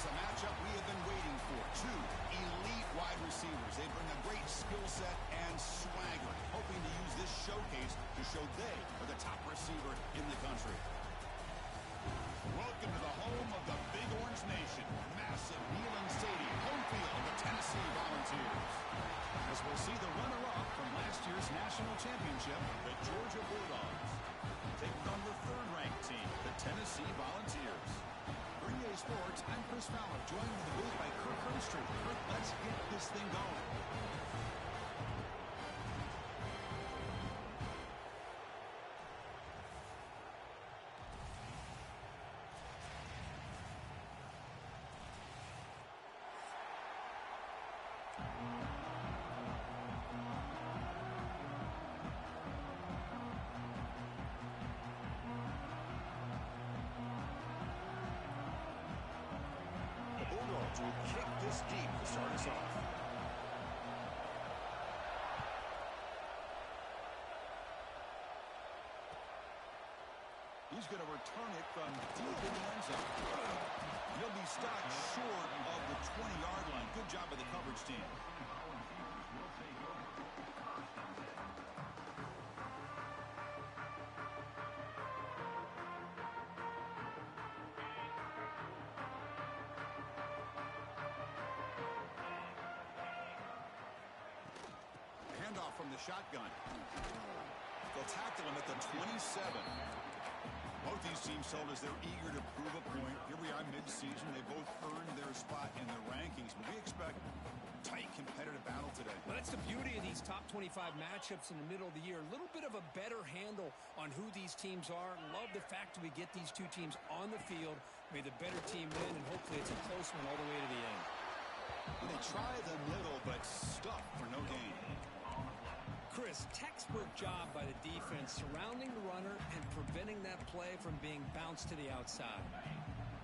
a matchup we have been waiting for. Two elite wide receivers. They bring a great skill set and swagger, hoping to use this showcase to show they are the top receiver in the country. Welcome to the home of the Big Orange Nation. Massive Neyland Stadium, home field of the Tennessee Volunteers. As we'll see the runner-up from last year's national championship, the Georgia Bulldogs, taking on the third-ranked team, the Tennessee Volunteers. For EA Sports, I'm Chris Fowler, joined in the booth by Kirk Herbstreit. Kirk, let's get this thing going. Will kick this deep to start us off. He's going to return it from deep in the end zone. He'll be stopped short of the 20-yard line. Good job by the coverage team. Handoff from the shotgun. They'll tackle him at the 27. Both these teams told us they're eager to prove a point. Here we are mid-season. They both earned their spot in the rankings. But we expect tight, competitive battle today. Well, that's the beauty of these top 25 matchups in the middle of the year. A little bit of a better handle on who these teams are. Love the fact that we get these two teams on the field. May the better team win, and hopefully it's a close one all the way to the end. And they try the middle, but stuck for no gain. Chris, textbook job by the defense surrounding the runner and preventing that play from being bounced to the outside.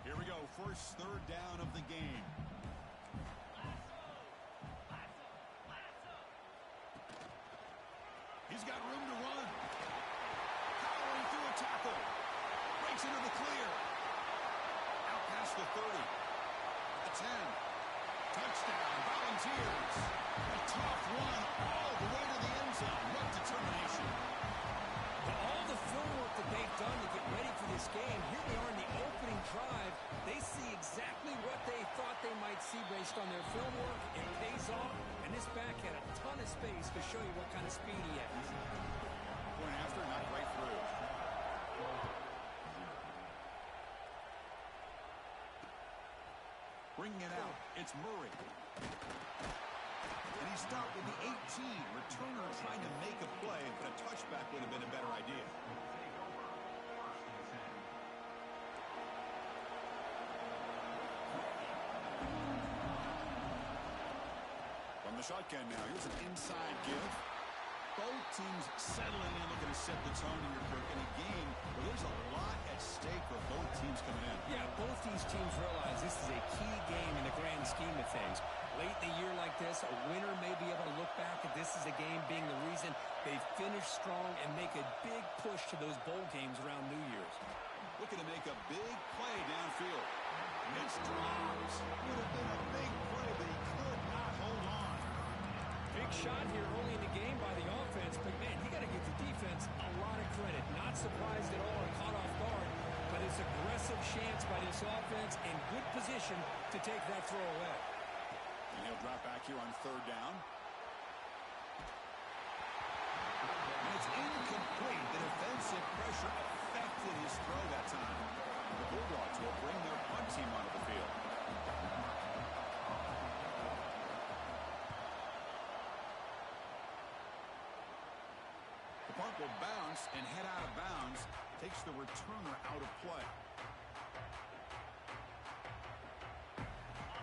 Here we go, first third down of the game. He's got room to run. Powering through a tackle. Breaks into the clear. Out past the 30. The 10. Touchdown, Volunteers. A tough run all the way to the end zone. What determination. But all the film work that they've done to get ready for this game, here they are in the opening drive. They see exactly what they thought they might see based on their film work. It pays off, and this back had a ton of space to show you what kind of speed he has. Going after, not right through. Bringing it out, it's Murray. And he stopped with the 18. Returner trying to make a play, but a touchback would have been a better idea. From the shotgun now, here's an inside give. Both teams settling in, looking to set the tone here, Kirk, in a game where there's a lot at stake for both teams coming in. Yeah, both these teams realize this is a key game in the grand scheme of things. Late in a year like this, a winner may be able to look back at this as a game being the reason they finish strong and make a big push to those bowl games around New Year's. Looking to make a big play downfield. It's dropped. Would have been a big play, but he could not hold on. Big shot here early in the game by the offense, but man, you got to give the defense a lot of credit. Not surprised at all and caught off guard, but it's aggressive chance by this offense and good position to take that throw away. And he'll drop back here on third down. And it's incomplete. The defensive pressure affected his throw that time. The Bulldogs will bring their punt team onto the field. The punt will bounce and head out of bounds. Takes the returner out of play.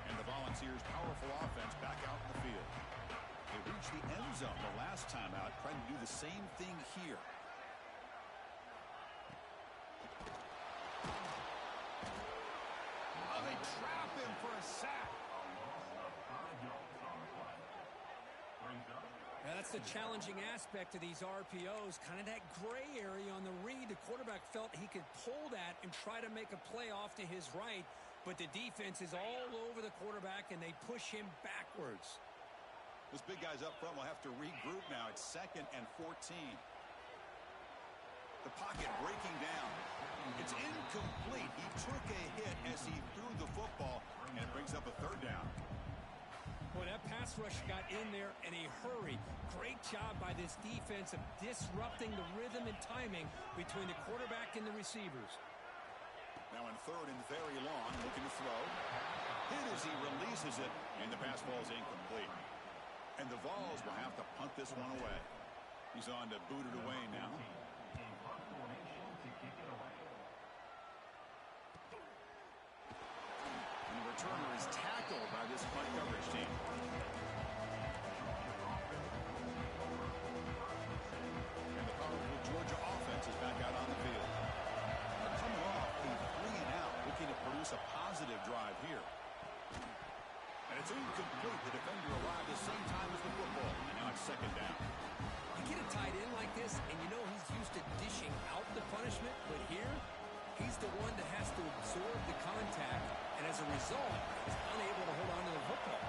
And the Volunteers' powerful offense back out in the field. They reached the end zone the last time out, trying to do the same thing here. Oh, they trap him for a sack. Now, that's the challenging aspect of these RPOs, kind of that gray area on the read. The quarterback felt he could pull that and try to make a play off to his right. but the defense is all over the quarterback, and they push him backwards. Those big guys up front will have to regroup now. It's 2nd and 14. The pocket breaking down. It's incomplete. He took a hit as he threw the football, and it brings up a 3rd down. Well, that pass rush got in there in a hurry. Great job by this defense of disrupting the rhythm and timing between the quarterback and the receivers. Now in 3rd and very long, looking to throw. Hit as he releases it, and the pass ball is incomplete. And the Vols will have to punt this one away. He's on to boot it away now. And the returner is tackled by this punt coverage team. And the powerful Georgia offense is back out on the field. They're coming off a 3-and-out, looking to produce a positive drive here. And it's incomplete. The defender arrived at the same time as the football. And now it's 2nd down. You get a tight end like this, and you know he's used to dishing out the punishment, but here, he's the one that has to absorb the contact, and as a result, he's unable to hold on to the football.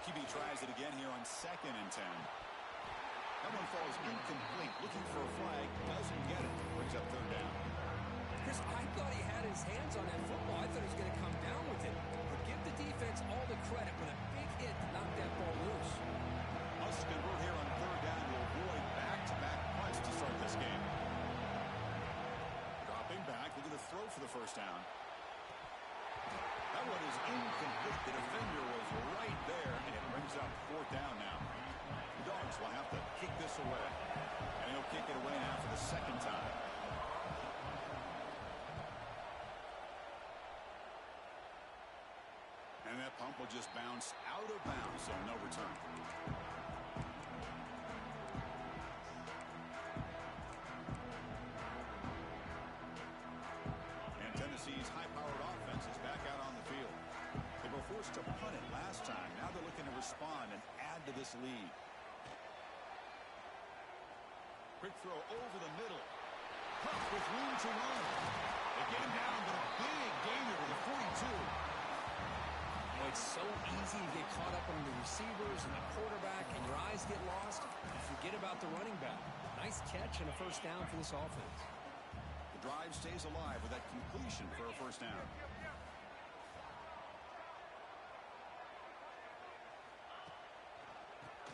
QB tries it again here on 2nd and 10. That one falls incomplete. Looking for a flag. Doesn't get it. Brings up 3rd down. Chris, I thought he had his hands on that football. I thought he was going to come down with it. But give the defense all the credit with a big hit to knock that ball loose. Must convert here on 3rd down to avoid back-to-back punts to start this game. Dropping back, looking to throw for the 1st down. That one is incomplete. The defender was right there, and it brings up 4th down now. The Dogs will have to kick this away. And he'll kick it away now for the 2nd time. And that pump will just bounce out of bounds, so no return. And Tennessee's high-powered offense is back out on the field. They were forced to punt it last time. Now they're looking to respond and add to this lead. Quick throw over the middle. Huff with room to run. They get him down, but a big gainer to the 42. Oh, it's so easy to get caught up on the receivers and the quarterback, and your eyes get lost. You forget about the running back. Nice catch and a 1st down for this offense. The drive stays alive with that completion for a 1st down.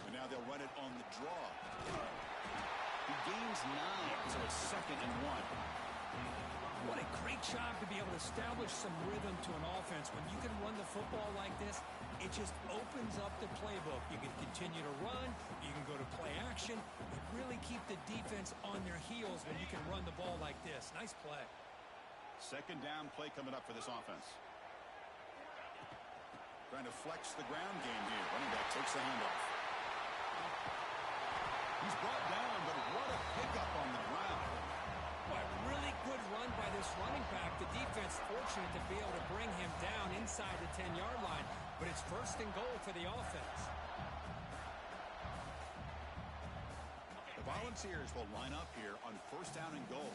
And now they'll run it on the draw. He gains 9, so it's 2nd and 1. What a great job to be able to establish some rhythm to an offense. When you can run the football like this, it just opens up the playbook. You can continue to run. You can go to play action. And really keep the defense on their heels when you can run the ball like this. Nice play. 2nd down play coming up for this offense. Trying to flex the ground game here. Running back takes the handoff. He's brought down, but what a pickup on the ground. Boy, really good run by this running back. The defense fortunate to be able to bring him down inside the 10-yard line, but it's 1st and goal for the offense. The Volunteers will line up here on 1st down and goal.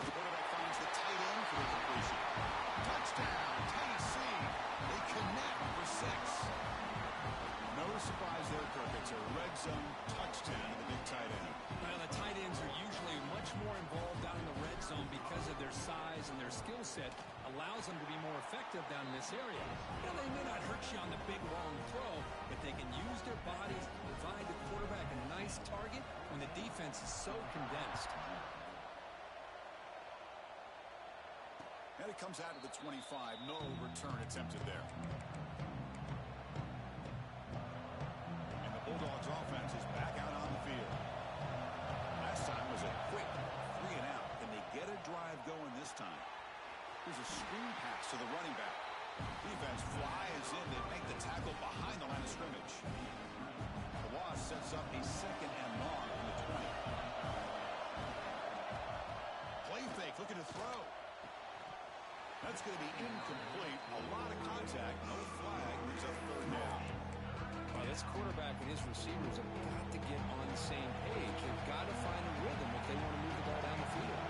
The quarterback finds the tight end for the completion. Touchdown, Tennessee. They connect for 6. No surprise there, Kirk. It's a red zone touchdown to the big tight end. Well, the tight ends are usually much more involved down in the red zone because of their size and their skill set allows them to be more effective down in this area. Now, they may not hurt you on the big, long throw, but they can use their bodies to provide the quarterback a nice target when the defense is so condensed. And it comes out of the 25. No return attempted there. And the Bulldogs offense is back out on the field. Last time was a quick 3-and-out. Can they get a drive going this time? Here's a screen pass to the running back. Defense flies in to make the tackle behind the line of scrimmage. The loss sets up a 2nd and long from the 20. Play fake, looking to throw. That's going to be incomplete. A lot of contact, no flag. There's a 3rd down. Well, this quarterback and his receivers have got to get on the same page. They've got to find a rhythm if they want to move the ball down the field.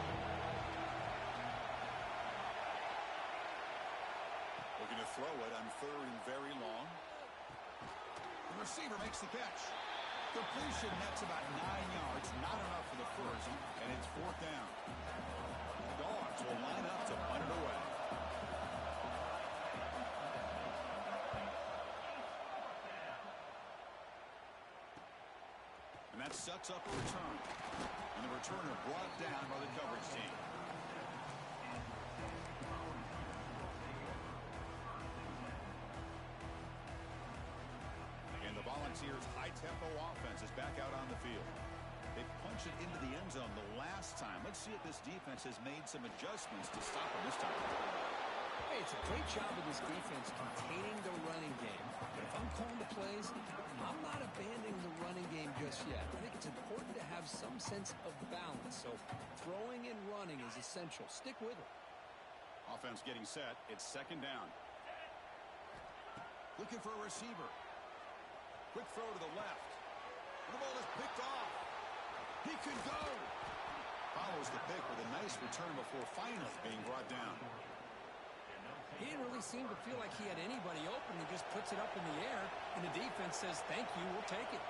Looking to throw it on 3rd and very long. The receiver makes the catch. Completion nets about 9 yards. Not enough for the first, and it's 4th down. The Dogs will line up to punt it away. And that sets up a return. And the returner brought down by the coverage team. And the Volunteers' high-tempo offense is back out on the field. They punched it into the end zone the last time. Let's see if this defense has made some adjustments to stop it this time. Hey, it's a great job of this defense containing the running game. But if I'm calling the plays, I'm not abandoning the running game just yet. I think it's important to have some sense of balance. So throwing and running is essential. Stick with it. Offense getting set. It's 2nd down. Looking for a receiver. Quick throw to the left. The ball is picked off. He could go. Follows the pick with a nice return before finally being brought down. He didn't really seem to feel like he had anybody open. He just puts it up in the air, and the defense says, thank you, we'll take it.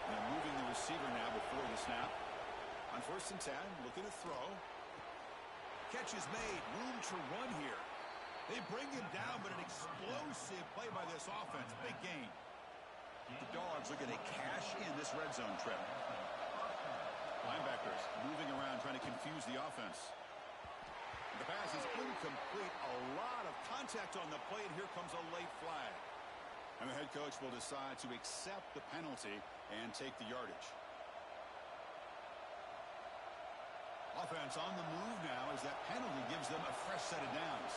And moving the receiver now before the snap. On 1st and 10, looking to throw. Catch is made. Room to run here. They bring him down, but an explosive play by this offense. Big gain. The Dogs looking to cash in this red zone trip. Linebackers moving around, trying to confuse the offense. The pass is incomplete. A lot of contact on the play, and here comes a late flag. And the head coach will decide to accept the penalty and take the yardage. Offense on the move now as that penalty gives them a fresh set of downs.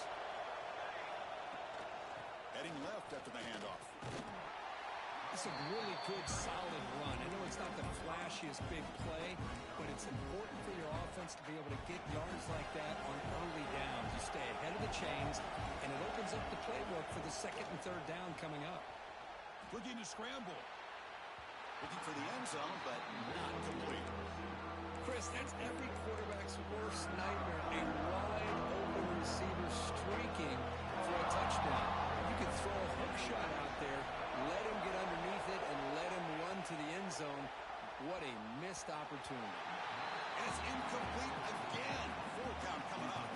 Heading left after the handoff. It's a really good, solid run. I know it's not the flashiest big play, but it's important for your offense to be able to get yards like that on early downs. You stay ahead of the chains, and it opens up the playbook for the 2nd and 3rd down coming up. Looking to scramble. Looking for the end zone, but not complete. Chris, that's every quarterback's worst nightmare. A wide-open receiver streaking for a touchdown. You could throw a hook shot out there, let him get underneath it, and let him run to the end zone. What a missed opportunity. And it's incomplete again. 4th down coming up.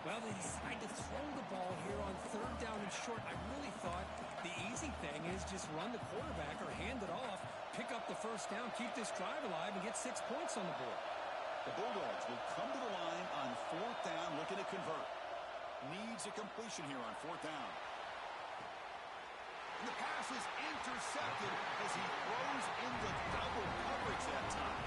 Well, they decide to throw the ball here on 3rd down and short. I really thought the easy thing is just run the quarterback or hand it off, pick up the 1st down, keep this drive alive, and get 6 points on the board. The Bulldogs will come to the line on 4th down, looking to convert. Needs a completion here on 4th down. And the pass is intercepted as he throws into double coverage that time.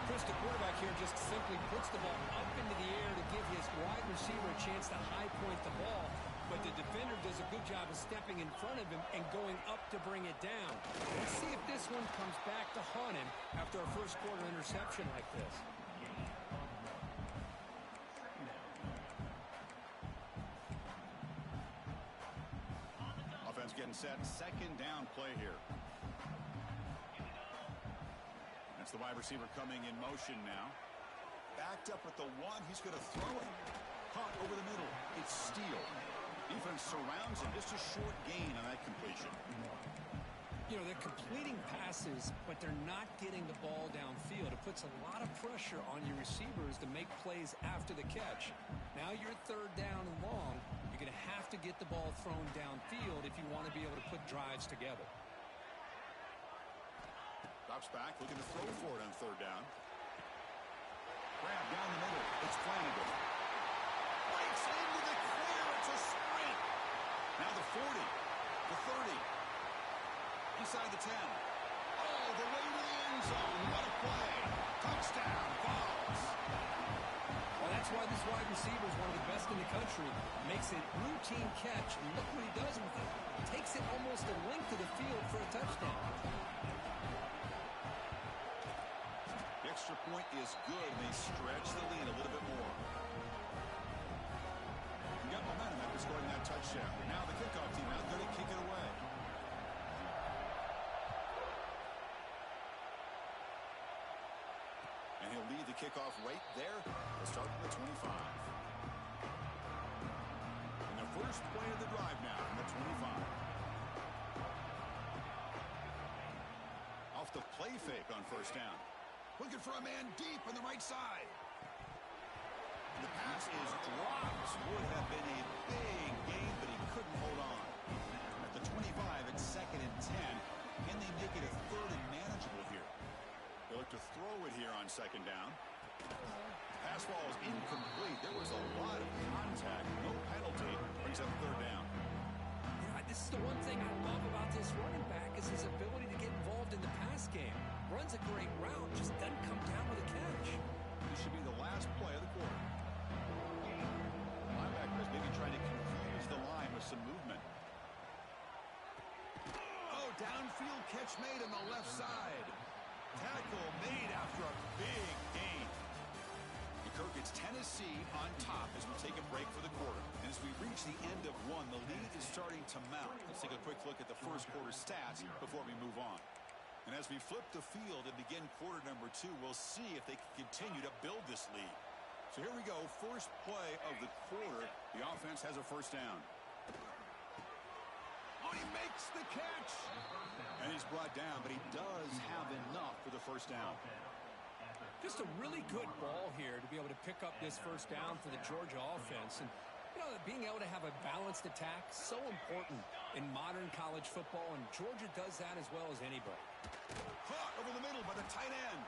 Chris, the quarterback here just simply puts the ball up into the air to give his wide receiver a chance to high point the ball, but the defender does a good job of stepping in front of him and going up to bring it down. Let's see if this one comes back to haunt him after a 1st quarter interception like this. Offense getting set. 2nd down play here. That's the wide receiver coming in motion now. Backed up at the 1. He's going to throw it. Caught over the middle. It's Steele. Defense surrounds him. Just a short gain on that completion. You know, they're completing passes, but they're not getting the ball downfield. It puts a lot of pressure on your receivers to make plays after the catch. Now you're 3rd down and long. You're going to have to get the ball thrown downfield if you want to be able to put drives together. Drops back, looking to throw for it on 3rd down. Grab down the middle. It's Flanagan. Breaks into the clear. It's a sprint. Now the 40, the 30. Inside the 10. All the way to the end zone. What a play. Touchdown, Vols. Well, that's why this wide receiver is one of the best in the country. Makes a routine catch. And look what he does with it. Takes it almost a length of the field for a touchdown. The extra point is good. They stretch the lead a little bit more. You got momentum after scoring that touchdown. the kickoff right there. They'll start from the 25. And the first play of the drive now from the 25. Off the play fake on first down. Looking for a man deep on the right side. The pass is dropped. Would have been a big gain, but he couldn't hold on. At the 25, it's 2nd and 10. Can they make it a 3rd and manageable here? They look to throw it here on 2nd down. Pass ball is incomplete. There was a lot of contact. No penalty. Brings up 3rd down. Yeah, this is the one thing I love about this running back is his ability to get involved in the pass game. Runs a great route, just doesn't come down with a catch. This should be the last play of the quarter. Linebackers maybe trying to confuse the line with some movement. Oh, downfield catch made on the left side. Tackle made after a big gain. Kirk, it's Tennessee on top as we take a break for the quarter. And as we reach the end of one, the lead is starting to mount. Let's take a quick look at the first quarter stats before we move on. And as we flip the field and begin quarter number 2, we'll see if they can continue to build this lead. So here we go, first play of the quarter. The offense has a first down. Oh, he makes the catch. And he's brought down, but he does have enough for the first down. Just a really good ball here to be able to pick up this first down for the Georgia offense. And, you know, being able to have a balanced attack, so important in modern college football, and Georgia does that as well as anybody. Caught over the middle by the tight end.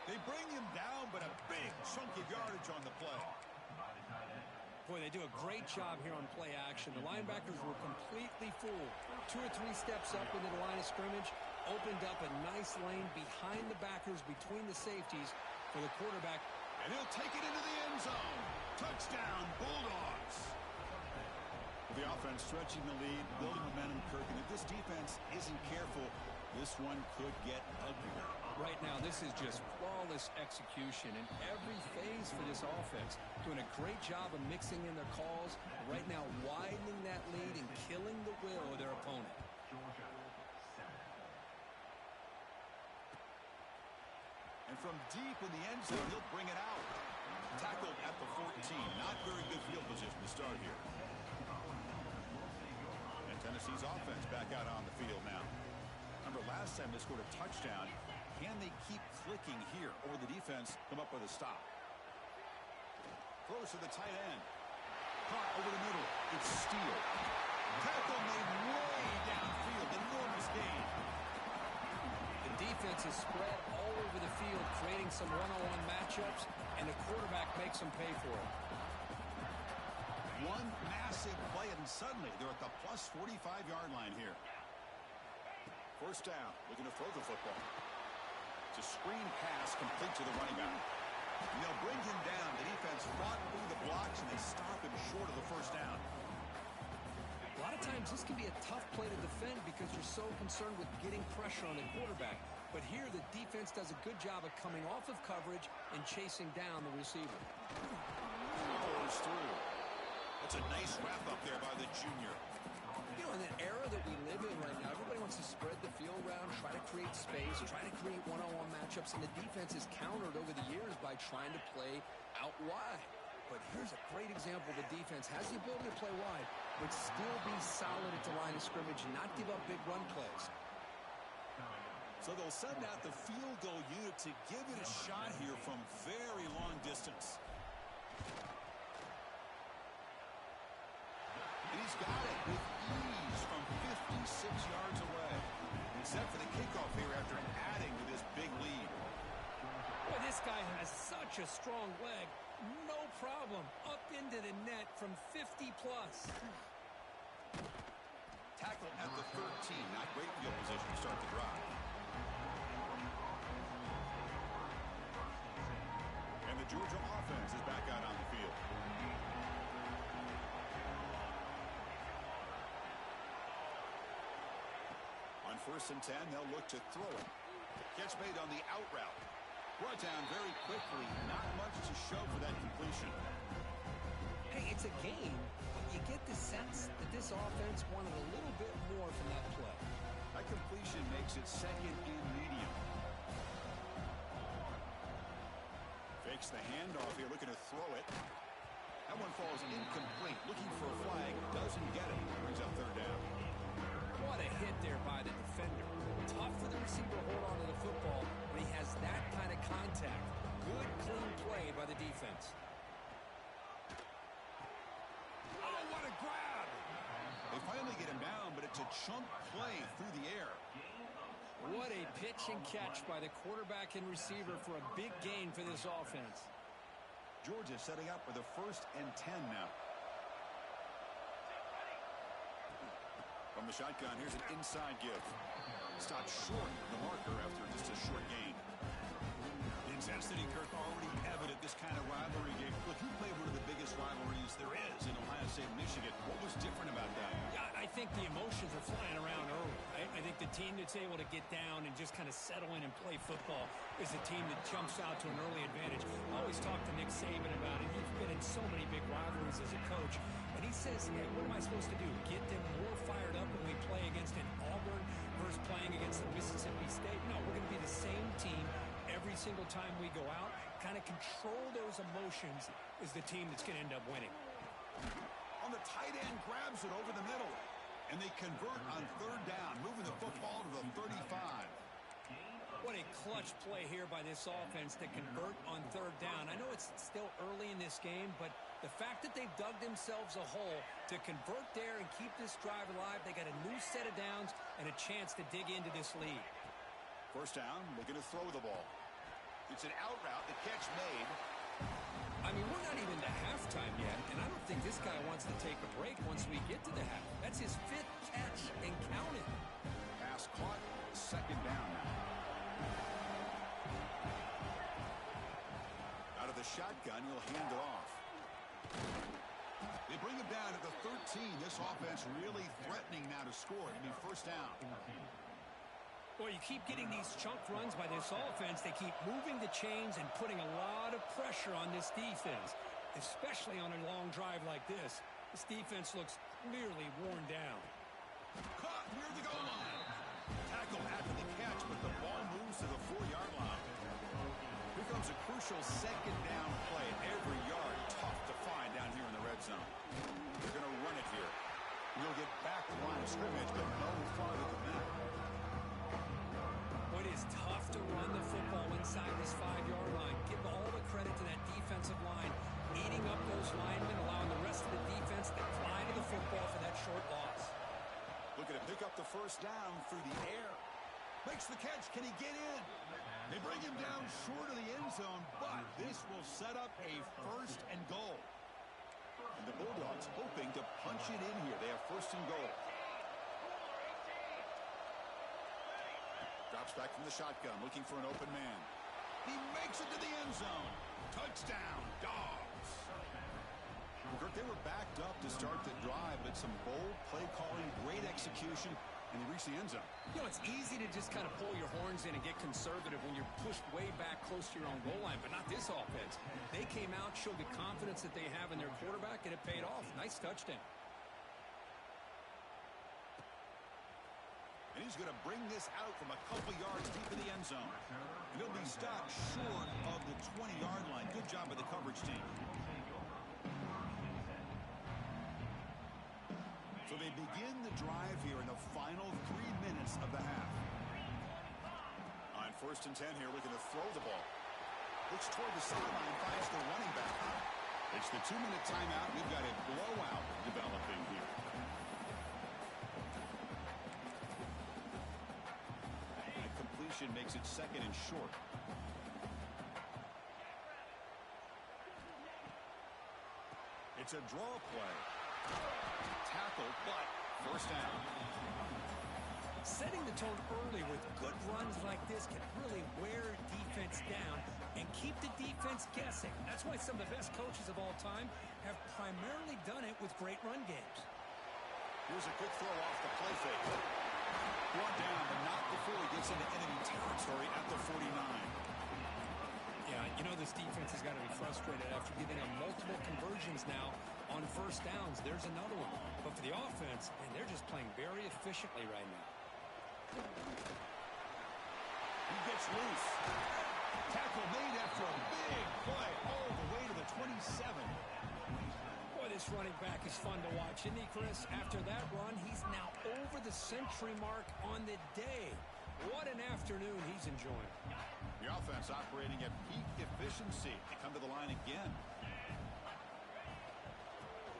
They bring him down, but a big chunk of yardage on the play. Boy, they do a great job here on play action. The linebackers were completely fooled. 2 or 3 steps up into the line of scrimmage, opened up a nice lane behind the backers, between the safeties for the quarterback. And he'll take it into the end zone. Touchdown, Bulldogs. The offense stretching the lead, building momentum, Kirk. And if this defense isn't careful, this one could get ugly. Right now, this is just flawless execution in every phase for this offense. Doing a great job of mixing in their calls. Right now, widening that lead and killing the will of their opponent. And from deep in the end zone, he'll bring it out. Tackled at the 14. Not very good field position to start here. And Tennessee's offense back out on the field now. Remember, last time they scored a touchdown. Can they keep clicking here, or will the defense come up with a stop? Throws to the tight end. Caught over the middle. It's Steele. Tackle made way downfield. Enormous gain. The defense is spread all over the field, creating some one-on-one matchups, and the quarterback makes them pay for it. One massive play, and suddenly they're at the plus 45-yard line here. First down, looking to throw the football. It's a screen pass complete to the running back. And they'll bring him down. The defense fought through the blocks, and they stop him short of the first down. A lot of times this can be a tough play to defend because you're so concerned with getting pressure on the quarterback. But here the defense does a good job of coming off of coverage and chasing down the receiver. Pulls through. That's a nice wrap up there by the junior. You know, in the era that we live in right now, everybody wants to spread the field around, try to create space, try to create one-on-one matchups, and the defense is countered over the years by trying to play out wide. But here's a great example. The defense has the ability to play wide, but still be solid at the line of scrimmage and not give up big run plays. So they'll send out the field goal unit to give it a shot here from very long distance. And he's got it with ease from 56 yards away. He's set for the kickoff here after adding to this big lead. Boy, this guy has such a strong leg. No problem. Up into the net from 50 plus. Tackle at the 13. Not great field position to start the drive. And the Georgia offense is back out on the field. On 1st and 10, they'll look to throw it. Catch made on the out route. Brought down very quickly. Not much to show for that completion. Hey, it's a game, but you get the sense that this offense wanted a little bit more from that play. That completion makes it 2nd and medium. Fakes the handoff here, looking to throw it. That one falls incomplete. Looking for a flag, doesn't get it. Brings up third down. What a hit there by the defender. Tough for the receiver to hold on to the football when he has that kind of contact. Good, clean play by the defense. Oh, what a grab! They finally get him down, but it's a chunk play through the air. What a pitch and catch by the quarterback and receiver for a big gain for this offense. Georgia setting up with a 1st and 10 now. From the shotgun, here's an inside give. Stopped short the marker after just a short gain. The intensity, Kirk, already evident this kind of rivalry game. Look, you played one of the biggest rivalries there is in Ohio State, Michigan. What was different about that? Yeah, I think the emotions are flying around early. I think the team that's able to get down and just kind of settle in and play football is the team that jumps out to an early advantage. I always talk to Nick Saban about it. He's been in so many big rivalries as a coach. And he says, hey, what am I supposed to do? Get them more fired up when we play against an Auburn versus playing against the Mississippi State? No, we're going to be the same team every single time we go out. Kind of control those emotions is the team that's going to end up winning. On the tight end, grabs it over the middle. And they convert on third down, moving the football to the 35. What a clutch play here by this offense to convert on third down. I know it's still early in this game, but the fact that they've dug themselves a hole to convert there and keep this drive alive, they got a new set of downs and a chance to dig into this lead. First down, looking to throw the ball. It's an out route, the catch made. I mean, we're not even to halftime yet, and I don't think this guy wants to take a break once we get to the half. That's his 5th catch and counting. Pass caught, second down now. Out of the shotgun, he'll hand it off. They bring him down at the 13. This offense really threatening now to score. I mean, first down. Well, you keep getting these chunk runs by this offense. They keep moving the chains and putting a lot of pressure on this defense, especially on a long drive like this. This defense looks clearly worn down. Caught near the goal line. Tackle after the catch, but the ball moves to the 4-yard line. Here comes a crucial second down play. Every yard tough to find down here in the red zone. They're going to run it here. You'll get back to line of scrimmage, but no farther than that. It is tough to run the football inside this 5-yard line. Give all the credit to that defensive line, eating up those linemen, allowing the rest of the defense to fly to the football for that short loss. Looking to pick up the first down through the air. Makes the catch. Can he get in? They bring him down short of the end zone, but this will set up a 1st and goal. And the Bulldogs hoping to punch it in here. They have 1st and goal. Drops back from the shotgun, looking for an open man. He makes it to the end zone. Touchdown, Dogs. Kirk, they were backed up to start the drive, but some bold play calling, great execution, and they reach the end zone. You know, it's easy to just kind of pull your horns in and get conservative when you're pushed way back close to your own goal line, but not this offense. They came out, showed the confidence that they have in their quarterback, and it paid off. Nice touchdown. And he's going to bring this out from a couple yards deep in the end zone. And he'll be stopped short of the 20-yard line. Good job by the coverage team. So they begin the drive here in the final 3 minutes of the half. On 1st and 10 here, looking to throw the ball. Looks toward the sideline, finds the running back. It's the 2-minute timeout. We've got a blowout developing here. Makes it 2nd and short. It's a draw play. Tackle, but first down. Setting the tone early with good runs like this can really wear defense down and keep the defense guessing. That's why some of the best coaches of all time have primarily done it with great run games. Here's a quick throw off the play fake. Brought down, but not before he gets into enemy territory at the 49. Yeah, you know this defense has got to be frustrated after giving them multiple conversions now on first downs. There's another one. But for the offense, man, they're just playing very efficiently right now. He gets loose. Tackle made after a big play all the way to the 27. Boy, this running back is fun to watch, isn't he, Chris? After that run, he's now over the century mark on the day. What an afternoon he's enjoying. The offense operating at peak efficiency. They come to the line again.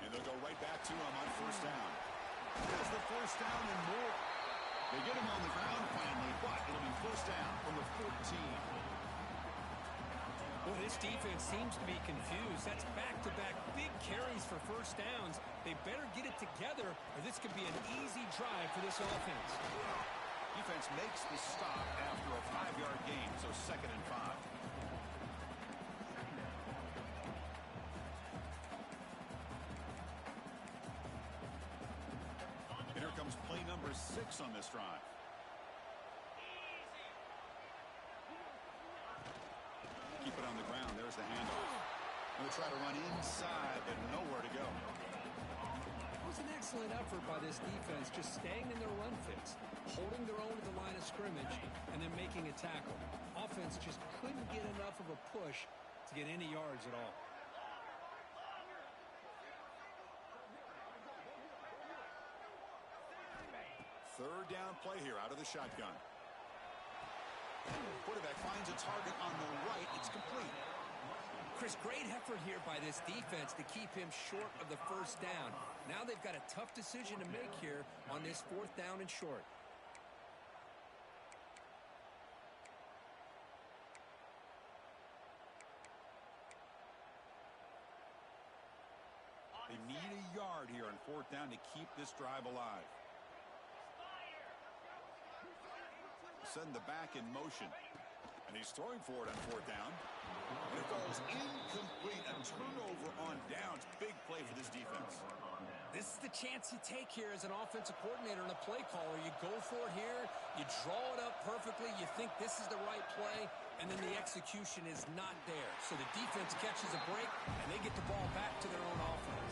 And they'll go right back to him on first down. There's the first down and more. They get him on the ground finally, but it'll be first down from the 14. Well, this defense seems to be confused. That's back-to-back big carries for first downs. They better get it together, or this could be an easy drive for this offense. Defense makes the stop after a 5-yard gain, so 2nd and 5. And here comes play number 6 on this drive. Keep it on the ground. There's the handoff. They'll try to run inside, but nowhere to go. It was an excellent effort by this defense, just staying in their run fits, holding their own at the line of scrimmage, and then making a tackle. Offense just couldn't get enough of a push to get any yards at all. Third down play here out of the shotgun. Quarterback finds a target on the right. It's complete. Chris, great effort here by this defense to keep him short of the first down. Now they've got a tough decision to make here on this 4th down and short. They need a yard here on 4th down to keep this drive alive. Send the back in motion. And he's throwing for it on 4th down. And it falls incomplete. A turnover on downs. Big play for this defense. This is the chance you take here as an offensive coordinator and a play caller. You go for it here. You draw it up perfectly. You think this is the right play. And then the execution is not there. So the defense catches a break, and they get the ball back to their own offense.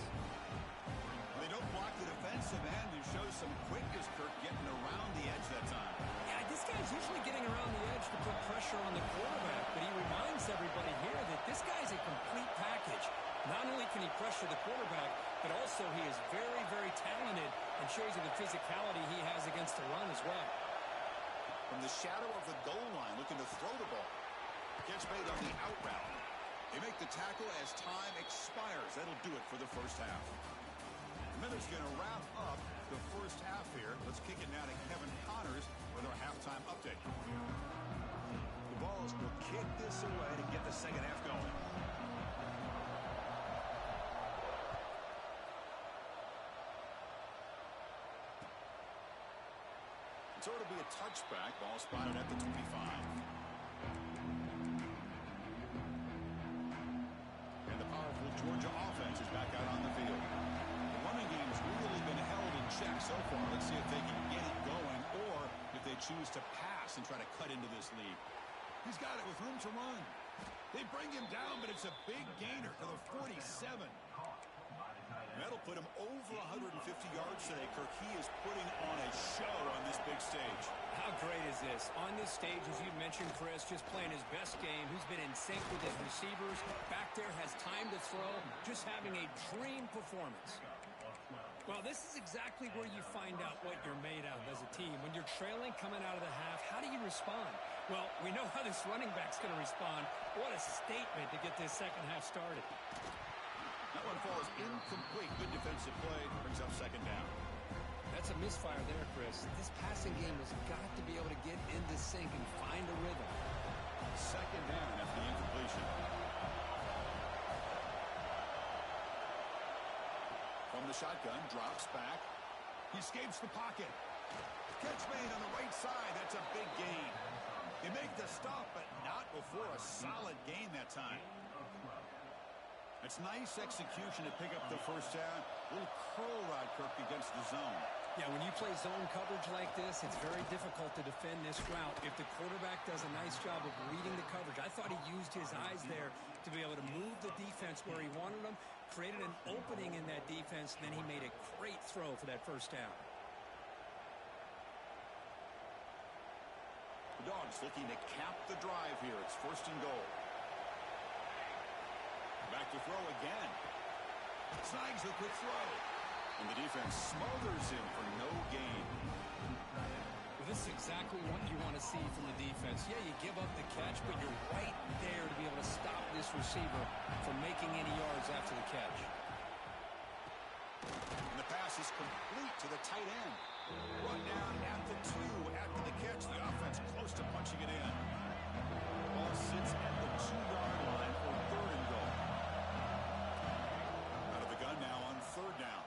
They don't block the defensive end, who shows some quickness, Kirk, getting around the edge that time. Yeah, this guy's usually getting around the edge to put pressure on the quarterback, but he reminds everybody here that this guy's a complete package. Not only can he pressure the quarterback, but also he is very, very talented and shows you the physicality he has against the run as well. From the shadow of the goal line, looking to throw the ball. Gets made on the out route. They make the tackle as time expires. That'll do it for the first half. Miller's going to wrap up the first half here. Let's kick it now to Kevin Connors with our halftime update. The Vols will kick this away to get the second half going. So it'll be a touchback. Ball spotted at the 25. And the powerful Georgia offense is back out on the field. The running game's really been held in check so far. Let's see if they can get it going or if they choose to pass and try to cut into this lead. He's got it with room to run. They bring him down, but it's a big gainer to the 47. That'll put him over 150 yards today, Kirk. He is putting on a show on this big stage. How great is this? On this stage, as you mentioned, Chris, just playing his best game. He's been in sync with his receivers. Back there, has time to throw. Just having a dream performance. Well, this is exactly where you find out what you're made of as a team. When you're trailing coming out of the half, how do you respond? Well, we know how this running back's going to respond. What a statement to get this second half started. That one falls incomplete. Good defensive play. Brings up second down. That's a misfire there, Chris. This passing game has got to be able to get into sync and find a rhythm. Second down after the incompletion. From the shotgun, drops back. He escapes the pocket. Catch made on the right side. That's a big gain. They make the stop, but not before a solid gain that time. It's nice execution to pick up the first down. Little curl ride, Kirk, against the zone. Yeah, when you play zone coverage like this, it's very difficult to defend this route. If the quarterback does a nice job of reading the coverage, I thought he used his eyes there to be able to move the defense where he wanted them, created an opening in that defense, and then he made a great throw for that first down. The Dogs looking to cap the drive here. It's 1st and goal. Back to throw again. Snags the quick throw. And the defense smothers him for no gain. Well, this is exactly what you want to see from the defense. Yeah, you give up the catch, but you're right there to be able to stop this receiver from making any yards after the catch. And the pass is complete to the tight end. Run down at the 2 after the catch. The offense close to punching it in. Ball sits at the 2-yard line for 3rd and goal. Out of the gun now on 3rd down.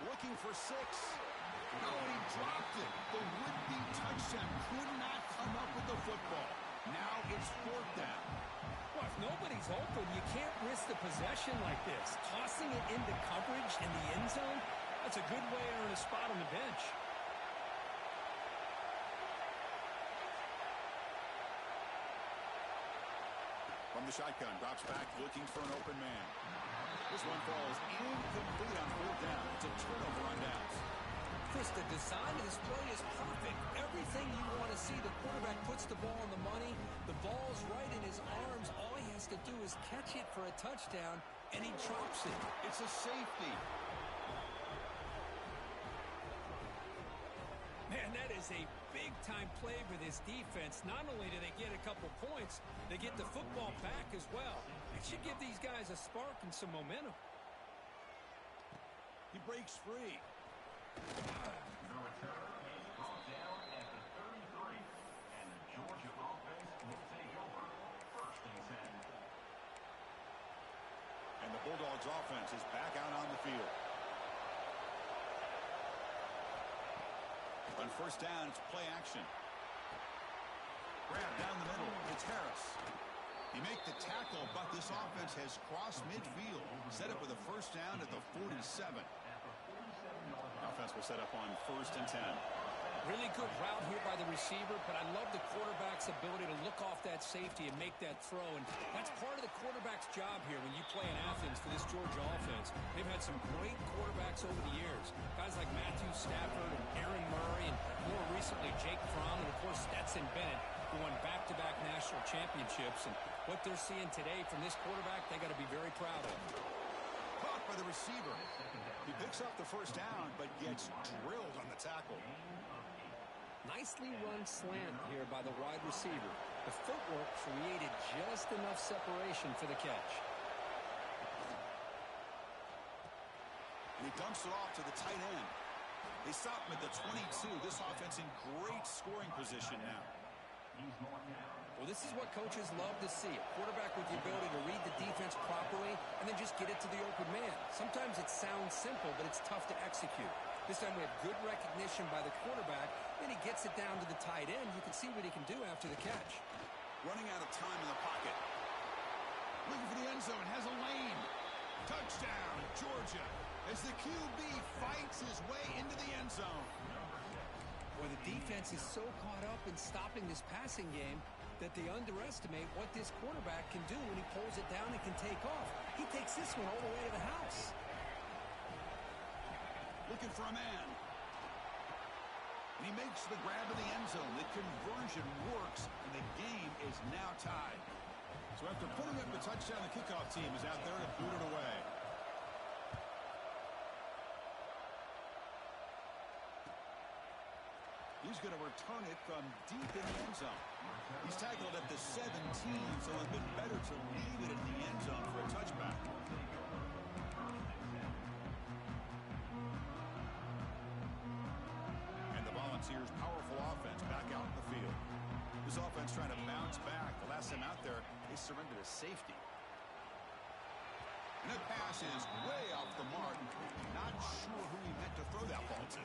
Looking for 6. No, he dropped it. The would-be touchdown could not come up with the football. Now it's 4th down. Well, if nobody's open, you can't risk the possession like this. Tossing it into coverage in the end zone, that's a good way to earn a spot on the bench. From the shotgun, drops back, looking for an open man. This one falls incomplete on 4th down. It's a turnover on downs. Chris, the design of this play is perfect. Everything you want to see. The quarterback puts the ball on the money. The ball's right in his arms. All he has to do is catch it for a touchdown, and he drops it. It's a safety. Man, that is a big-time play for this defense. Not only do they get a couple points, they get the football back as well. It should give these guys a spark and some momentum. He breaks free. And the Bulldogs offense is back out on the field. On 1st down, it's play action. Grab down the middle. It's Harris. He makes the tackle, but this offense has crossed midfield. Set up with a 1st down at the 47. Offense will set up on 1st and 10. Really good route here by the receiver, but I love the quarterback's ability to look off that safety and make that throw. And that's part of the quarterback's job here when you play in Athens for this Georgia offense. They've had some great quarterbacks over the years. Guys like Matthew Stafford and Aaron Murray, and more recently Jake Fromm, and of course Stetson Bennett, who won back-to-back national championships. And what they're seeing today from this quarterback, they got to be very proud of. Caught by the receiver. He picks up the 1st down, but gets drilled on the tackle. Nicely run slant here by the wide receiver. The footwork created just enough separation for the catch. And he dumps it off to the tight end. They stop him at the 22. This offense in great scoring position now. Well, this is what coaches love to see. A quarterback with the ability to read the defense properly and then just get it to the open man. Sometimes it sounds simple, but it's tough to execute. This time we have good recognition by the quarterback. Then he gets it down to the tight end. You can see what he can do after the catch. Running out of time in the pocket. Looking for the end zone. Has a lane. Touchdown, Georgia. As the QB fights his way into the end zone. Well, the defense is so caught up in stopping this passing game that they underestimate what this quarterback can do when he pulls it down and can take off. He takes this one all the way to the house. Looking for a man. And he makes the grab in the end zone. The conversion works, and the game is now tied. So after putting up the touchdown, the kickoff team is out there to boot it away. He's going to return it from deep in the end zone. He's tackled at the 17, so it's been better to leave it in the end zone for a touchback. And the Volunteers' powerful offense back out in the field. This offense trying to bounce back. The last time out there, they surrendered a safety. And that pass is way off the mark. Not sure who he meant to throw that ball to.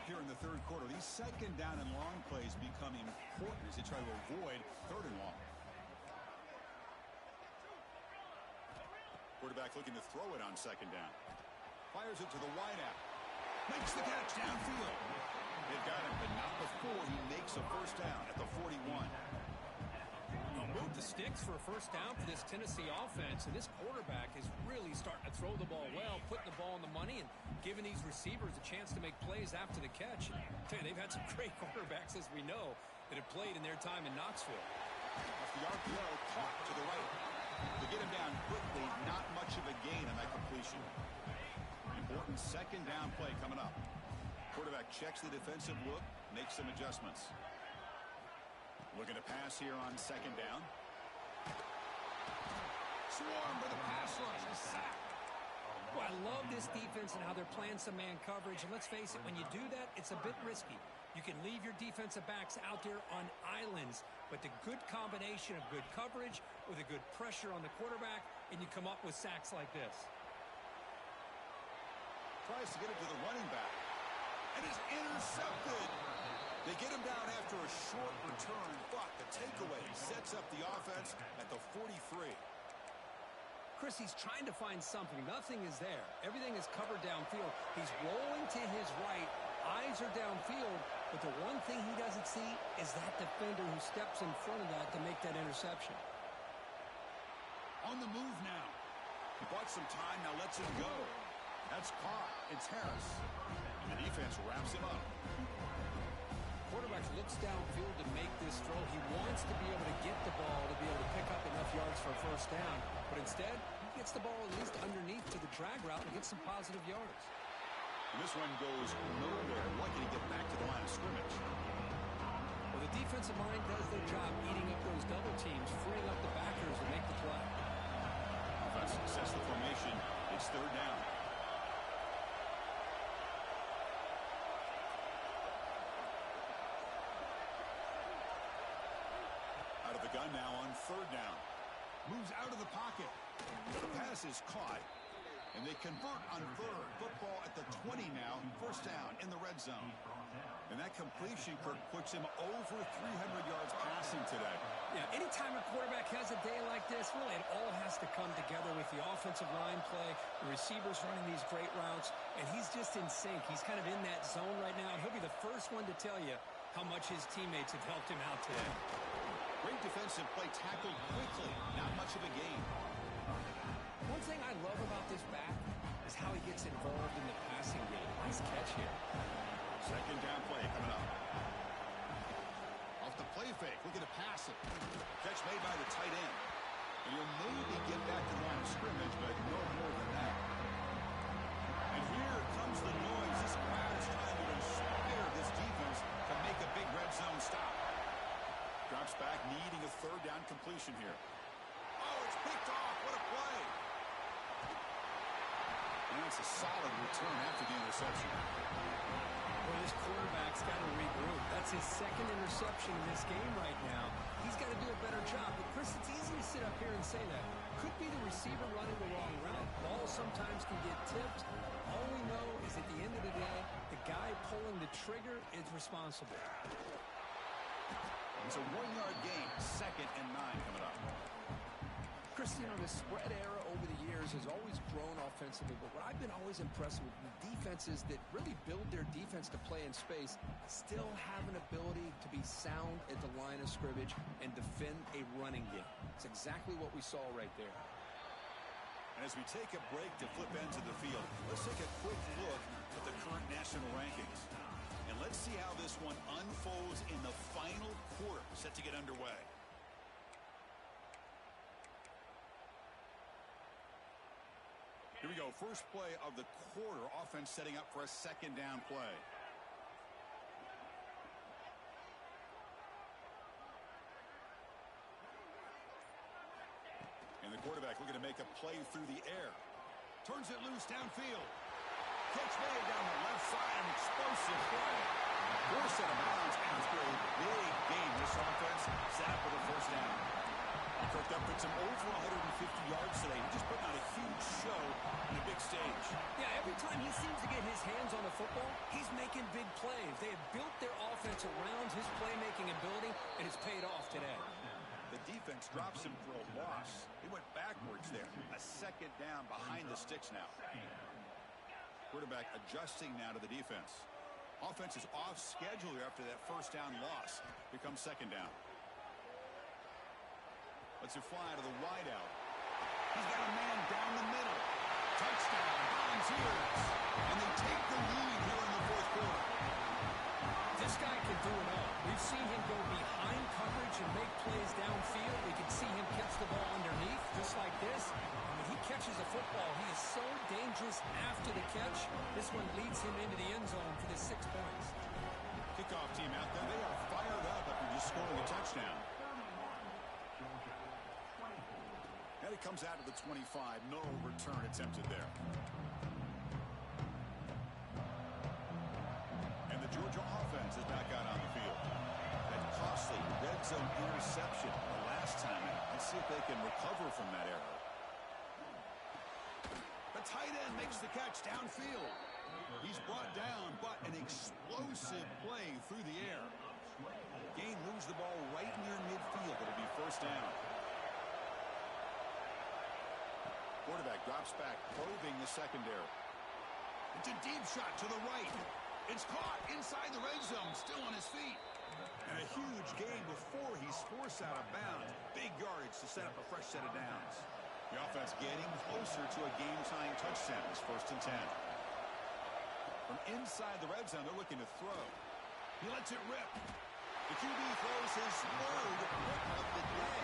Here in the 3rd quarter, these 2nd down and long plays become important as they try to avoid 3rd and long. Quarterback looking to throw it on 2nd down. Fires it to the wideout. Makes the catch downfield. It got him, but not before he makes a 1st down at the 41. Oh, Move the sticks for a first down for this Tennessee offense, and this quarterback is really starting to throw the ball well, putting the ball on the money, and giving these receivers a chance to make plays after the catch. I tell you, they've had some great quarterbacks, as we know, that have played in their time in Knoxville. Off the RPO, caught to the right. They get him down quickly, not much of a gain on that completion. Important second down play coming up. Quarterback checks the defensive look, makes some adjustments. Looking to pass here on second down. Swarm for the pass rush, a sack. Well, I love this defense and how they're playing some man coverage. And let's face it, when you do that, it's a bit risky. You can leave your defensive backs out there on islands, but the good combination of good coverage with a good pressure on the quarterback, and you come up with sacks like this. Tries to get it to the running back, and is intercepted. They get him down after a short return, but the takeaway sets up the offense at the 43. Chris, he's trying to find something. Nothing is there. Everything is covered downfield. He's rolling to his right. Eyes are downfield, but the one thing he doesn't see is that defender who steps in front of that to make that interception. On the move now. He bought some time, now lets him go. That's caught. It's Harris. And the defense wraps him up. Quarterback looks downfield to make this throw. He wants to be able to get the ball to be able to pick up enough yards for a first down. But instead, he gets the ball at least underneath to the drag route and gets some positive yards. And this one goes nowhere. Lucky to get back to the line of scrimmage. Well, the defensive line does their job eating up those double teams, freeing up the backers to make the play. Offense successful formation. It's third down. Out of the gun now on third down. Moves out of the pocket. The pass is caught. And they convert on third. Football at the 20 now. First down in the red zone. And that completion, Kirk, puts him over 300 yards passing today. Yeah, anytime a quarterback has a day like this, really it all has to come together with the offensive line play, the receivers running these great routes, and he's just in sync. He's kind of in that zone right now. He'll be the first one to tell you how much his teammates have helped him out today. Great defensive play, tackled quickly. Not much of a gain. One thing I love about this back is how he gets involved in the passing game. Nice catch here. Second down play coming up. Off the play fake, looking to pass it. Catch made by the tight end. And he'll maybe get back to the line of scrimmage, but no more than that. And here comes the noise. This crowd is trying to inspire this defense to make a big red zone stop. Drops back, needing a third down completion here. Oh, it's picked off. What a play. And it's a solid return after the interception. Well, this quarterback's got to regroup. That's his second interception in this game right now. He's got to do a better job. But, Chris, it's easy to sit up here and say that. Could be the receiver running the wrong route. Ball sometimes can get tipped. All we know is at the end of the day, the guy pulling the trigger is responsible. It's a 1-yard gain. Second and 9 coming up. Christian, the spread era over the years has always grown offensively, but what I've been always impressed with the defenses that really build their defense to play in space still have an ability to be sound at the line of scrimmage and defend a running game. It's exactly what we saw right there. And as we take a break to flip ends of the field, let's take a quick look at the current national rankings. And let's see how this one unfolds in the final quarter set to get underway. Here we go. First play of the quarter. Offense setting up for a second down play. And the quarterback looking to make a play through the air. Turns it loose downfield. Catch made down the left side. An explosive play. Forced out of bounds after a big game. This offense set up with a first down. Kirk puts him over 150 yards today. He just putting on a huge show on a big stage. Yeah, every time he seems to get his hands on the football, he's making big plays. They have built their offense around his playmaking ability, and it's paid off today. The defense drops him for a loss. He went backwards there. A second down behind the sticks now. Quarterback adjusting now to the defense. Offense is off schedule after that first down loss. Here comes second down. Lets it fly to the wideout. He's got a man down the middle. Touchdown, Volunteers. And they take the lead here in the fourth quarter. This guy can do it all. We've seen him go behind coverage and make plays downfield. We can see him catch the ball underneath, just like this. When he catches a football, he is so dangerous after the catch. This one leads him into the end zone for the 6 points. Kickoff team out there, they are fired up after just scoring a touchdown. And it comes out to the 25. No return attempted there. And the Georgia offense is back out on the field. That costly red zone interception the last time. Let's see if they can recover from that error. The tight end makes the catch downfield. He's brought down, but an explosive play through the air. Gain moves the ball right near midfield. It'll be first down. Quarterback drops back, probing the secondary. It's a deep shot to the right. It's caught inside the red zone, still on his feet. And a huge gain before he's forced out of bounds. Big yardage to set up a fresh set of downs. The offense getting closer to a game-tying touchdown. It's 1st and 10. From inside the red zone, they're looking to throw. He lets it rip. The QB throws his third pick of the day.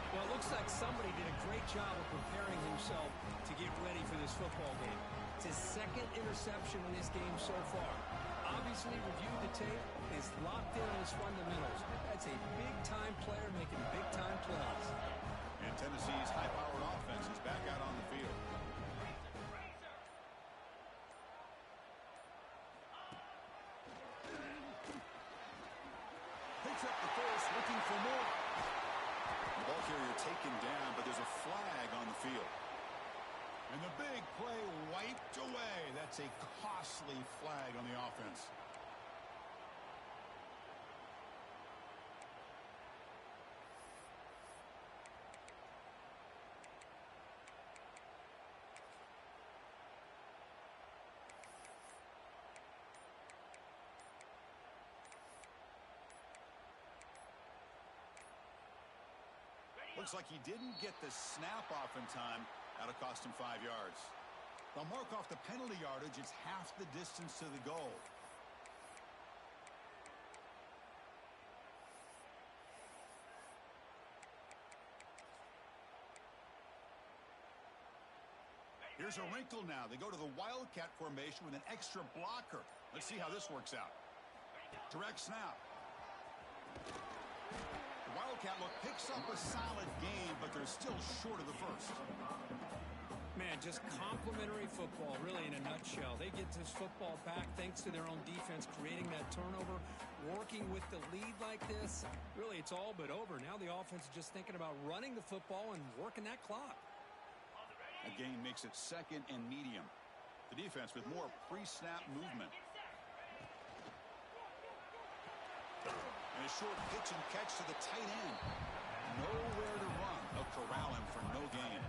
Well, it looks like somebody did a great job of preparing himself to get ready for this football game. It's his 2nd interception in this game so far. Obviously, reviewed the tape, is locked in on his fundamentals. That's a big-time player making big-time plays. And Tennessee's high-powered offense is back out on the field. Picks up the force, looking for more. The ball carrier taken down, but there's a flag on the field. And the big play wiped away. That's a costly flag on the offense. Looks like he didn't get the snap off in time. That'll cost him 5 yards. They'll mark off the penalty yardage. It's half the distance to the goal. Here's a wrinkle now. They go to the Wildcat formation with an extra blocker. Let's see how this works out. Direct snap. The Wildcat look picks up a solid game, but they're still short of the first. Man, just complimentary football, really, in a nutshell. They get this football back thanks to their own defense, creating that turnover, working with the lead like this. Really, it's all but over. Now the offense is just thinking about running the football and working that clock. That gain makes it 2nd and medium. The defense with more pre-snap movement. And a short pitch and catch to the tight end. Nowhere to run. They'll corral him for no gain.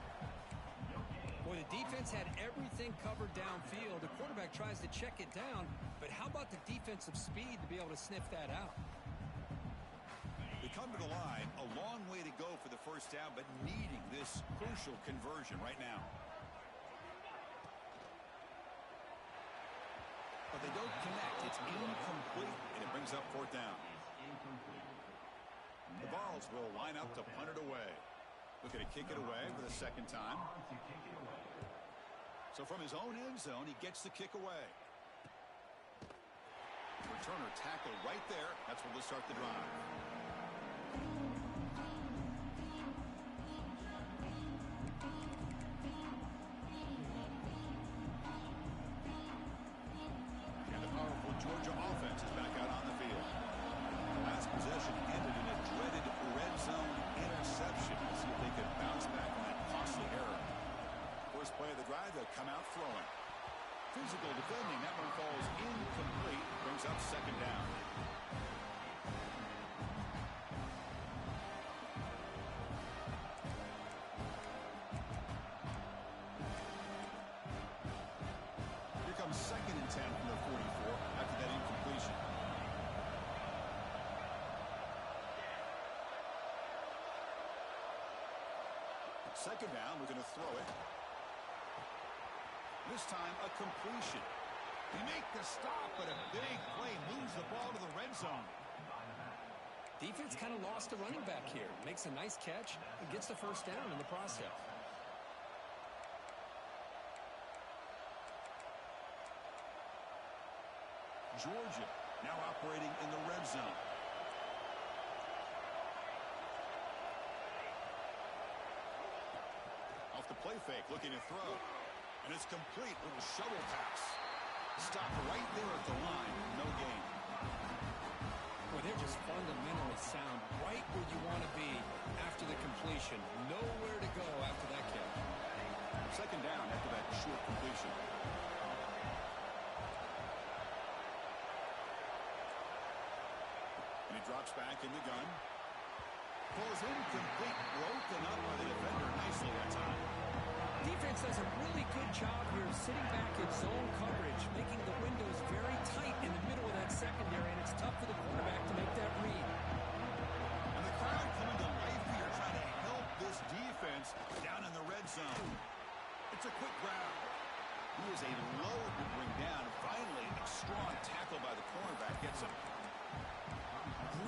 Boy, the defense had everything covered downfield. The quarterback tries to check it down, but how about the defensive speed to be able to sniff that out? They come to the line, a long way to go for the first down, but needing this crucial conversion right now. But they don't connect. It's incomplete, and it brings up 4th down. The Vols will line up to punt it away. Looking to kick it away for the 2nd time. So from his own end zone, he gets the kick away. Returner tackle right there. That's where they'll start the drive. And the powerful Georgia offense is back out on the field. The last possession ended in a dreaded red zone interception. Let's see if they can bounce back from that costly error. First play of the drive, they'll come out throwing. Physical defending, that one falls incomplete, brings up 2nd down. Second down, we're going to throw it. This time, a completion. They make the stop, but a big play moves the ball to the red zone. Defense kind of lost a running back here. Makes a nice catch and gets the first down in the process. Georgia now operating in the red zone. Off the play fake, looking to throw. And it's complete. Little shovel pass. Stop right there at the line. No gain. Well, they're just fundamentally sound right where you want to be after the completion. Nowhere to go after that catch. Second down after that short completion. And he drops back in the gun. Falls incomplete. Broken up by the defender nicely that time. Defense does a really good job here of sitting back in zone coverage, making the windows very tight in the middle of that secondary, and it's tough for the quarterback to make that read. And the crowd coming to life here, trying to help this defense down in the red zone. It's a quick grab. He is a load to bring down. Finally, a strong tackle by the cornerback gets him.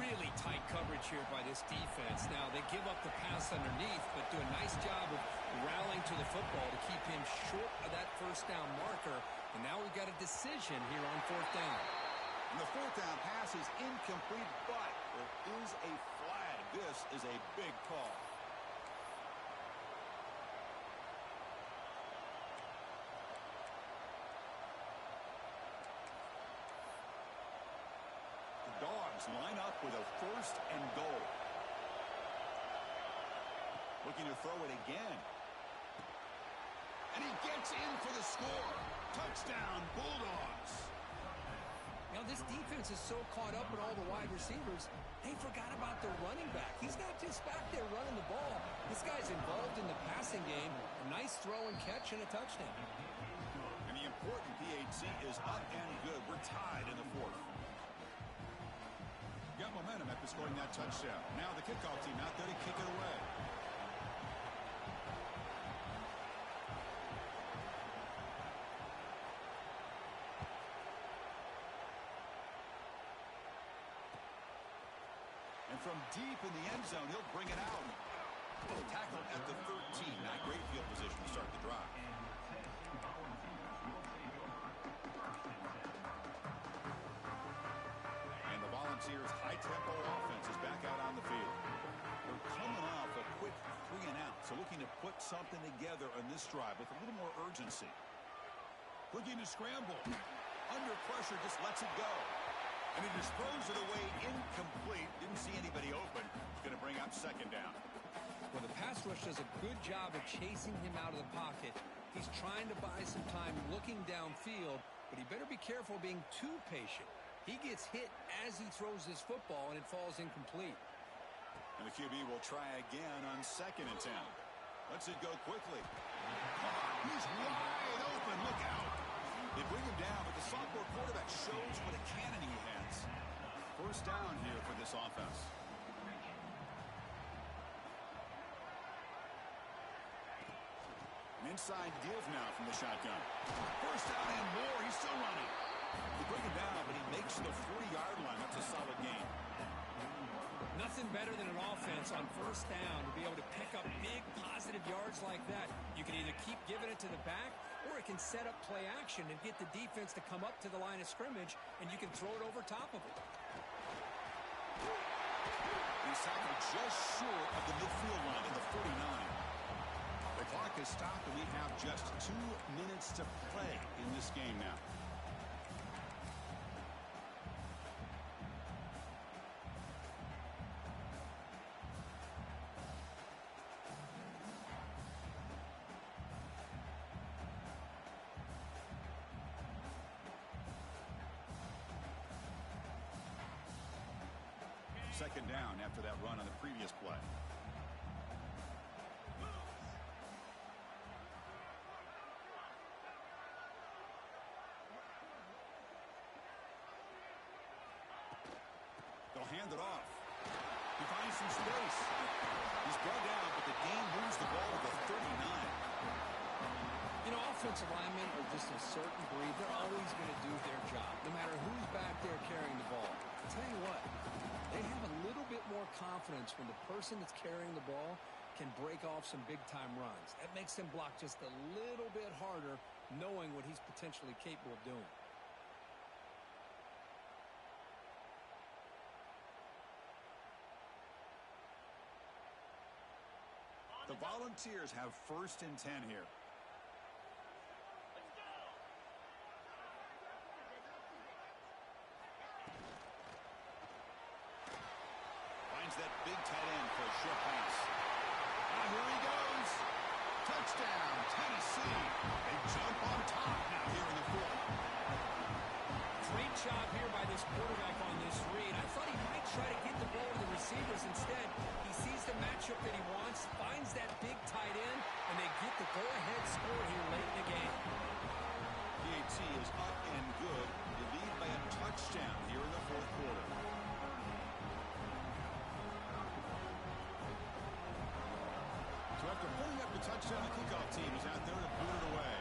Really tight coverage here by this defense. Now, they give up the pass underneath, but do a nice job of rallying to the football to keep him short of that first down marker. And now we've got a decision here on fourth down. And the fourth down pass is incomplete, but there is a flag. This is a big call. Dogs line up with a first and goal. Looking to throw it again. And he gets in for the score. Touchdown, Bulldogs. Now, this defense is so caught up with all the wide receivers, they forgot about the running back. He's not just back there running the ball. This guy's involved in the passing game. A nice throw and catch and a touchdown. And the important PAT is up and good. We're tied in the fourth. Got momentum after scoring that touchdown. Now the kickoff team out there to kick it away. And from deep in the end zone, he'll bring it out. Tackle at the 13. Not great field position to start the drive. Volunteers' high-tempo offense is back out on the field. They're coming off a quick 3-and-out, so looking to put something together on this drive with a little more urgency. Looking to scramble. Under pressure, just lets it go. And he just throws it away incomplete. Didn't see anybody open. He's going to bring up second down. Well, the pass rush does a good job of chasing him out of the pocket. He's trying to buy some time looking downfield, but he better be careful being too patient. He gets hit as he throws this football, and it falls incomplete. And the QB will try again on 2nd and 10. Lets it go quickly. He's wide open. Look out. They bring him down, but the sophomore quarterback shows what a cannon he has. First down here for this offense. An inside give now from the shotgun. First down and more. He's still running. They bring him down, but he makes the 40-yard line. That's a solid gain. Nothing better than an offense on first down to be able to pick up big positive yards like that. You can either keep giving it to the back, or it can set up play action and get the defense to come up to the line of scrimmage, and you can throw it over top of it. He's tackled just short of the midfield line in the 49. The clock is stopped, and we have just 2 minutes to play in this game now. Second down after that run on the previous play. They'll hand it off. He finds some space. He's brought down, but the game moves the ball to the 39. You know, offensive linemen are just a certain breed. They're always going to do their job, no matter who's back there carrying the ball. I'll tell you what, they have a little bit more confidence when the person that's carrying the ball can break off some big-time runs. That makes them block just a little bit harder, knowing what he's potentially capable of doing. The Volunteers have 1st and 10 here. Finds that big tight end for a short pass. Ah, here he goes. Touchdown, Tennessee. They jump on top now here in the 4th. Great job here by this quarterback on this read. I thought he might try to get the ball to the receivers. Instead, he sees the matchup that he wants, finds that big tight end, and they get the go-ahead score here late in the game. PAT is up and good. They lead by a touchdown here in the 4th quarter. So after putting up the touchdown, the kickoff team is out there to boot it away.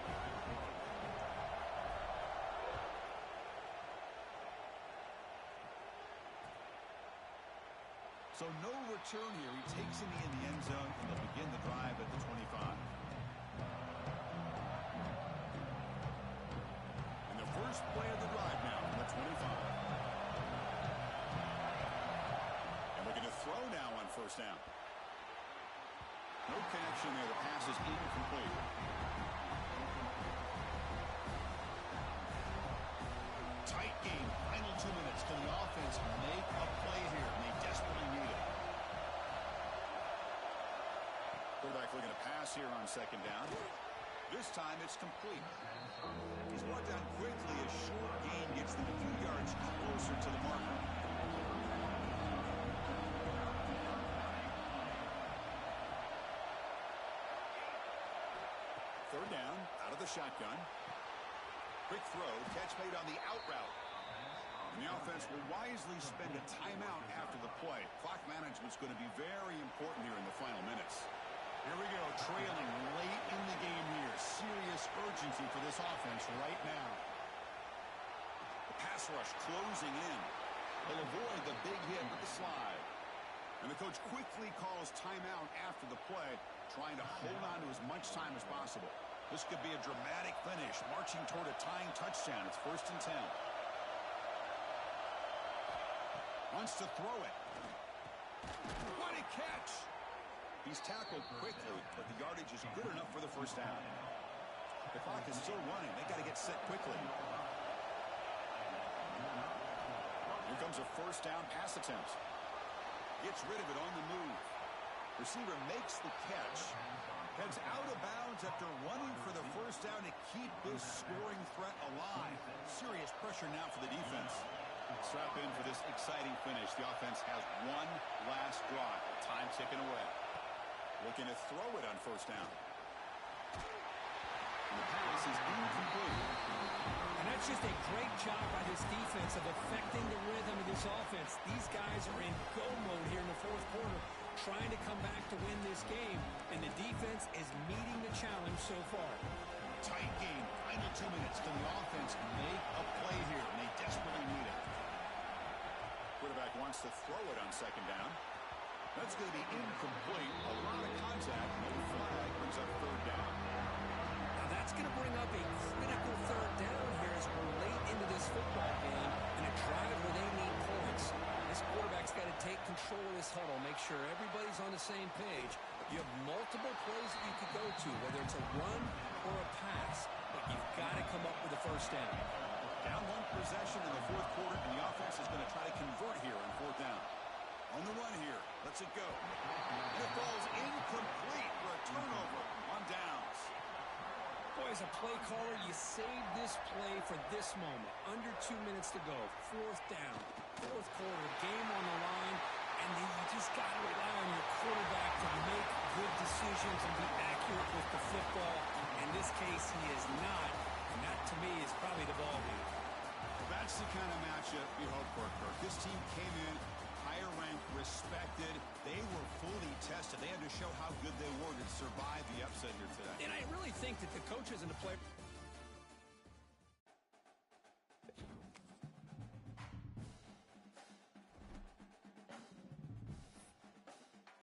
So no return here. He takes it in the end zone, and they'll begin the drive at the 25. And the first play of the drive now from the 25. And we're going to throw now on 1st down. No connection there. The pass is incomplete. Tight game. Final 2 minutes. Can the offense make a play here? And they desperately need it. Quarterback looking to pass here on 2nd down. This time it's complete. He's brought down quickly. A short gain gets them a few yards closer to the marker. Third down, out of the shotgun. Quick throw, catch made on the out route. And the offense will wisely spend a timeout after the play. Clock management's going to be very important here in the final minutes. Here we go, trailing late in the game here. Serious urgency for this offense right now. The pass rush closing in. They'll avoid the big hit with the slide. And the coach quickly calls timeout after the play, trying to hold on to as much time as possible. This could be a dramatic finish, marching toward a tying touchdown. It's 1st and 10. Wants to throw it. What a catch! He's tackled quickly, but the yardage is good enough for the 1st down. The clock is still running. They got to get set quickly. Here comes a 1st down pass attempt. Gets rid of it on the move. Receiver makes the catch. Heads out of bounds after running for the 1st down to keep this scoring threat alive. Serious pressure now for the defense. Strap in for this exciting finish. The offense has one last drive. Time ticking away. Looking to throw it on 1st down. And the pass is incomplete. And that's just a great job by this defense of affecting the rhythm of this offense. These guys are in go mode here in the 4th quarter, trying to come back to win this game, and the defense is meeting the challenge so far. Tight game, final 2 minutes. Can the offense make a play here? And they desperately need it. Quarterback wants to throw it on 2nd down. That's going to be incomplete. A lot of contact. No flag brings up 3rd down. Now that's going to bring up a critical 3rd down here as we're late into this football game in a drive where they need points. This quarterback's got to take control of this huddle, make sure everybody's on the same page. You have multiple plays that you could go to, whether it's a run or a pass, but you've got to come up with a 1st down. Down 1 possession in the 4th quarter, and the offense is going to try to convert here on 4th down. On the run here, lets it go. And it falls incomplete for a turnover on downs. Boy, as a play caller, you save this play for this moment. Under 2 minutes to go. 4th down. 4th quarter. Game on the line. And then you just got to rely on your quarterback to make good decisions and be accurate with the football. In this case, he is not. And that, to me, is probably the ball game. That's the kind of matchup you hope for, Kirk. This team came in higher ranked, respected, They had to show how good they were to survive the upset here today. And I really think that the coaches and the players